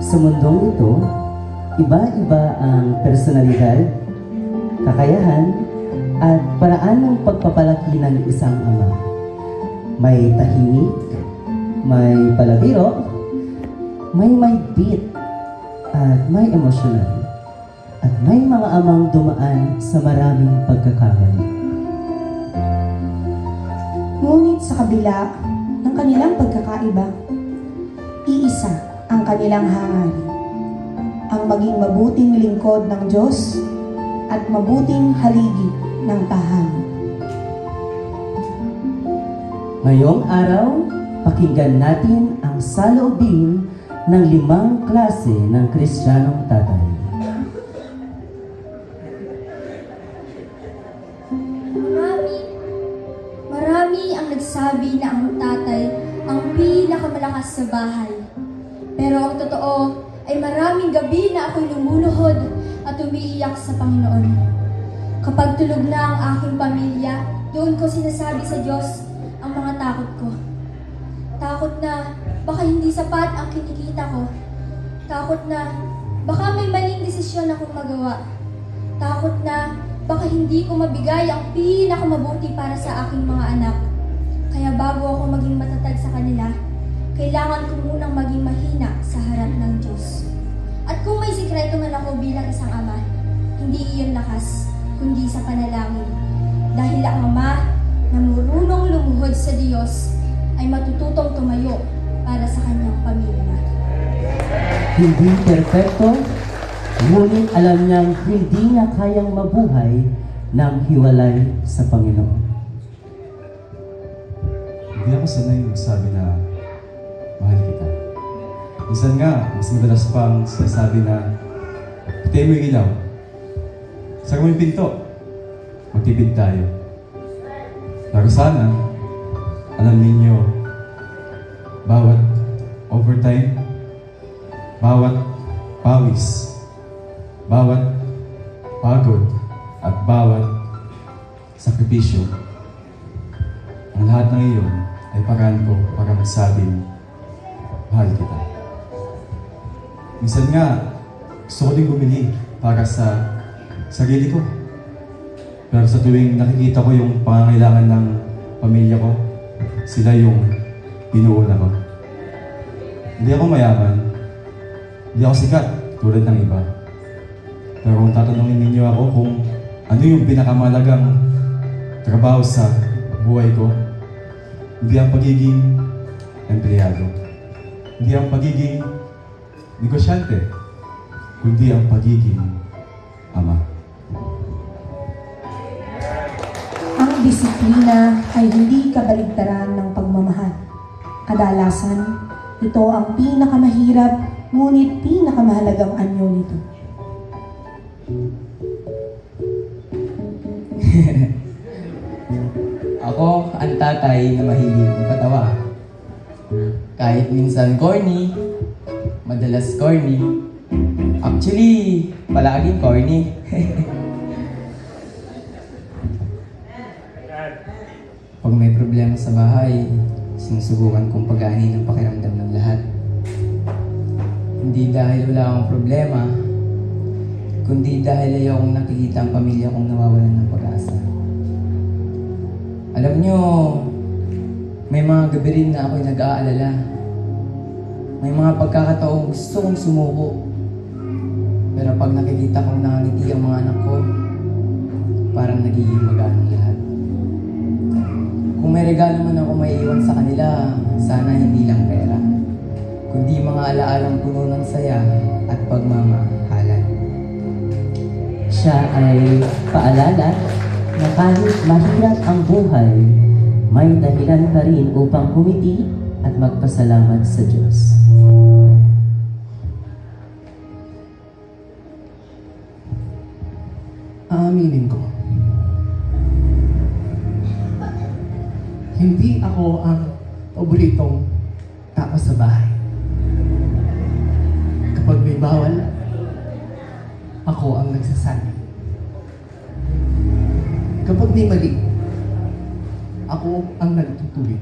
Sa mundong ito, iba-iba ang personalidad, kakayahan, at paraan ng pagpapalaki ng isang ama. May tahimik, may palabiro, may beat, at may emosyonal. At may mga amang dumaan sa maraming pagkakamali. Ngunit sa kabila ng kanilang pagkakaiba, iisa ang kanilang hangarin, ang maging mabuting lingkod ng Diyos at mabuting haligi ng tahanan. Ngayong araw, pakinggan natin ang saloobin ng 5 klase ng Kristiyanong tatay. Marami ang nagsabi na ang tatay ang pinakamalakas sa bahay. Pero ang totoo ay maraming gabi na ako'y lumuluhod at umiiyak sa Panginoon. Kapag tulog na ang aking pamilya, doon ko sinasabi sa Diyos ang mga takot ko. Takot na baka hindi sapat ang kinikita ko. Takot na baka may maling desisyon akong magawa. Takot na baka hindi ko mabigay ang pinakamabuti para sa aking mga anak. Kaya bago ako maging matatag sa kanila, kailangan ko munang maging mahina sa harap ng Diyos. At kung may sikreto man ako bilang isang ama, hindi iyon lakas, kundi sa panalangin. Dahil ang ama na marunong lumuhod sa Diyos ay matututong tumayo para sa kanyang pamilya. Hindi perpekto, ngunit alam niyang hindi niya kayang mabuhay ng hiwalay sa Panginoon. Hindi ako sanay magsabi na mahal kita. Minsan nga, mas madalas pang sinasabi na patayin mo yung ilaw. Saka mo yung pinto. Magtipid tayo. Pero sana, alam ninyo, bawat overtime, bawat pawis, bawat pagod, at bawat sakripisyo, ang lahat ng iyon ay paraan ko para magsabing, mahal kita. Minsan nga, gusto ko din bumili para sa sarili ko. Pero sa tuwing nakikita ko yung pangangailangan ng pamilya ko, sila yung pinuuna ko. Hindi ako mayaman, hindi ako sikat tulad ng iba. Pero kung tatanungin ninyo ako kung ano yung pinakamalagang trabaho sa buhay ko, hindi ang pagiging empleyado, hindi ang pagiging negosyante, kundi ang pagiging ama. Ang disiplina ay hindi kabaligtaran ng pagmamahal. Kadalasan, ito ang pinakamahirap ngunit pinakamahalagang anyo nito. Ako ang tatay na mahilig patawa. Kahit minsan corny, madalas corny. Actually, palaging corny. Pag may problema sa bahay, sinusubukan kong pagaanin ang pakiramdam ng lahat. Hindi dahil wala akong problema, kundi dahil ayaw kong nakikita ang pamilya kong nawawalan ng pag-asa. Alam nyo, may mga gabi rin na ako'y nag-aalala. May mga pagkakataong gusto kong sumuko. Pero pag nakikita kong nakangiti ang mga anak ko, parang nagiging magaan ang lahat. Kung may regalo man ako maiiwan sa kanila, sana hindi lang pera, kundi mga alaalang puno ng saya at pagmamahalan. Siya ay paalala na kahit mahirap ang buhay, may dahilan pa rin upang humiti at magpasalamat sa Diyos. Aaminin ko, hindi ako ang paboritong tao sa bahay. Kapag may bawal, ako ang nagsasabi. Kapag may mali, ako ang nagtutuwid.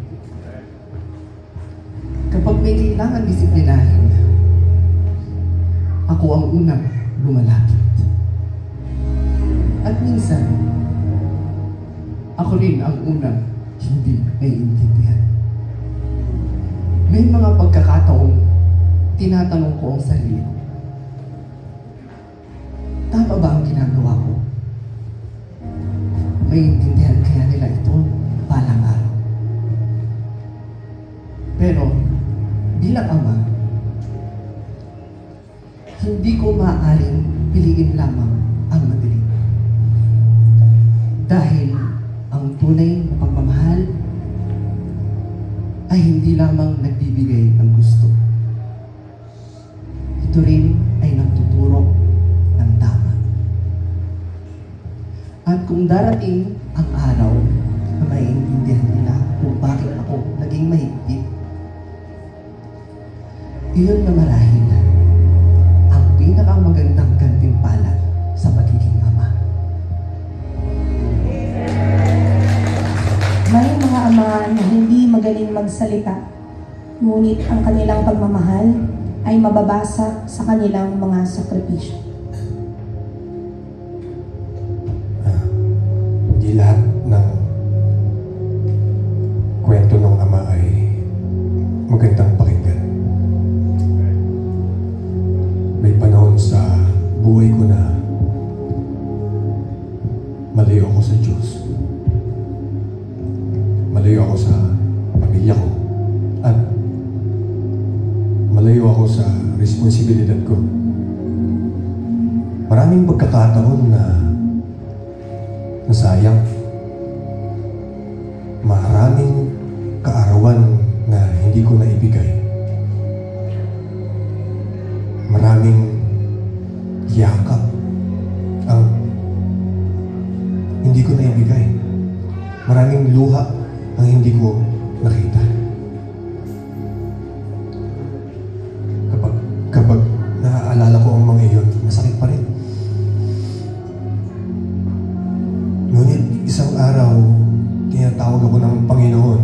Kapag may kailangan disiplinahin, ako ang unang lumalapit. At minsan, ako rin ang unang hindi naiintindihan. May mga pagkakataong tinatanong ko ang sarili ko, tama ba ang ginagawa ko? Maiintindihan kaya nila ito balang araw? Pero, bilang ama, hindi ko maaaring piliin lamang ang madali. Dahil ang tunay na pagmamahal ay hindi lamang nagbibigay ng gusto. Ito rin ay nagtuturo ng tama. At kung darating ang araw na maiintindihan nila kung bakit ako naging mahigpit, iyon na marahil ang pinakamagandang gantimpala sa pagiging ama. May mga ama na hindi magaling magsalita, ngunit ang kanilang pagmamahal ay mababasa sa kanilang mga sakripisyo. Hindi lahat ng kwento ng ama ay magandang pakinggan. May panahon sa buhay ko na malayo ako sa Diyos. Malayo ako sa pamilya ko. At malayo ako sa responsibilidad ko. Maraming pagkakataon na nasayang. Maraming kaarawan na hindi ko naibigay. Maraming yakap ang hindi ko naibigay. Maraming luha ang hindi ko nakita. Kapag naaalala ko ang mga iyon, masakit pa rin. Ngunit isang araw, tinatawag ako ng Panginoon.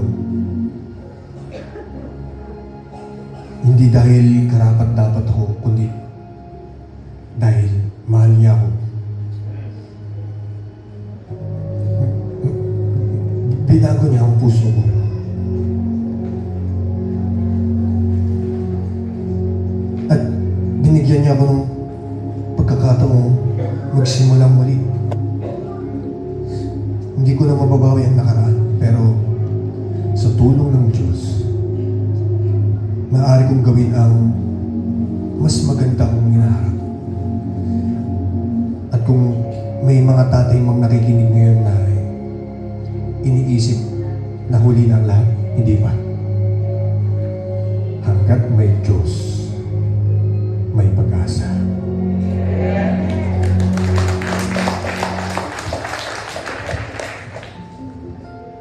Hindi dahil karapat-dapat ako, kundi dahil mahal niya ako. Binago niya ang puso ko. At binigyan niya ako ng pagkakataong magsimula muli. Hindi ko na mababawi ang nakaraan, pero sa tulong ng Diyos, maaari kong gawin ang mas maganda kong hinaharap. At kung may mga tatay mang nakikinig ngayon na iniisip na huli na ang lahat, hindi pa. Hanggat may Diyos, may pag-asa.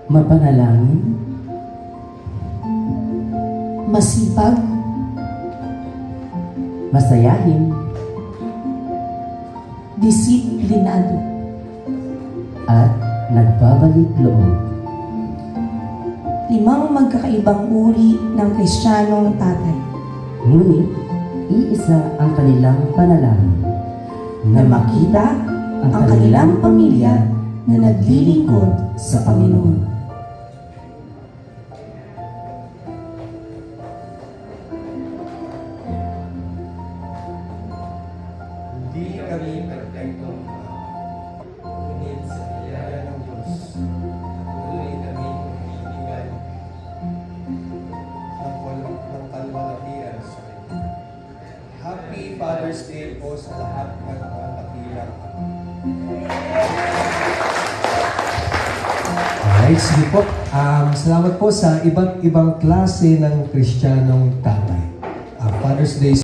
Mapanalangin, Masipag, masayahin, disiplinado, at nagbabalik loob. 5 magkakaibang uri ng Kristiyanong tatay Ngunit, iisa ang kanilang panalangin na makita ang kanilang pamilya na naglilingkod sa Panginoon. Hindi kami perfectong ngunit sa biyaya ng Diyos, tuloy kami bibigyan ng kalwalatian sa Kanya. Happy Father's Day po sa lahat ng mga kapilang. Alright, sige po. Salamat po sa iba't ibang klase ng Kristiyanong tatay. Father's Day